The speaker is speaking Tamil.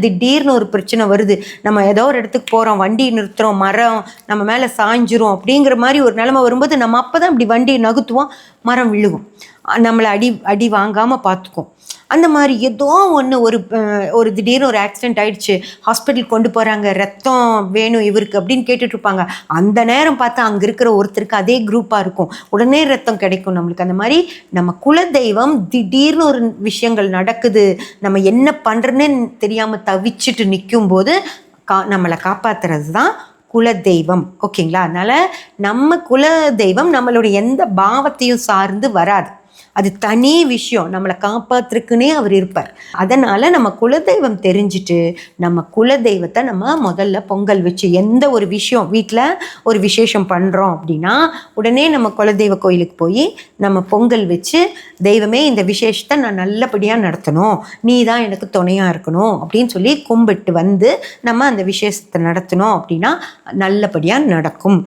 திடீர்னு ஒரு பிரச்சனை வருது, நம்ம ஏதோ ஒரு இடத்துக்கு போகிறோம், வண்டி நிறுத்துகிறோம், மரம் நம்ம மேலே சாய்ஞ்சிரும் அப்படிங்கிற மாதிரி ஒரு நிலைமை வரும்போது நம்ம அப்போ தான் இப்படி வண்டியை நகுத்துவோம், மரம் விழுகும், நம்மளை அடி வாங்காமல் பார்த்துக்கும். அந்த மாதிரி ஏதோ ஒன்று ஒரு திடீர்னு ஒரு ஆக்சிடெண்ட் ஆகிடுச்சு, ஹாஸ்பிட்டல் கொண்டு போகிறாங்க, ரத்தம் வேணும் இவருக்கு அப்படின்னு கேட்டுட்ருப்பாங்க. அந்த நேரம் பார்த்து அங்கே இருக்கிற ஒருத்தருக்கு அதே குரூப்பாக இருக்கும், உடனே ரத்தம் கிடைக்கும் நம்மளுக்கு. அந்த மாதிரி நம்ம குலதெய்வம் திடீர்னு ஒரு விஷயங்கள் நடக்குது, நம்ம என்ன பண்ணுறேன்னு தெரியாமல் தவிச்சிட்டு நிற்கும்போது நம்மளை காப்பாற்றுறது தான் குலதெய்வம். ஓகேங்களா? அதனால் நம்ம குலதெய்வம் நம்மளுடைய எந்த பாவத்தையும் சார்ந்து வராது, அது தனி விஷயம், நம்மளை காப்பாற்றுக்குன்னே அவர் இருப்பார். அதனால் நம்ம குலதெய்வம் தெரிஞ்சுட்டு நம்ம குலதெய்வத்தை நம்ம முதல்ல பொங்கல் வச்சு, எந்த ஒரு விஷயம் வீட்டில் ஒரு விசேஷம் பண்ணுறோம் அப்படின்னா உடனே நம்ம குலதெய்வ கோயிலுக்கு போய் நம்ம பொங்கல் வச்சு, தெய்வமே இந்த விசேஷத்தை நான் நல்லபடியாக நடத்தணும், நீ தான் எனக்கு துணையாக இருக்கணும் அப்படின்னு சொல்லி கும்பிட்டு வந்து நம்ம அந்த விசேஷத்தை நடத்தணும் அப்படின்னா நல்லபடியாக நடக்கும்.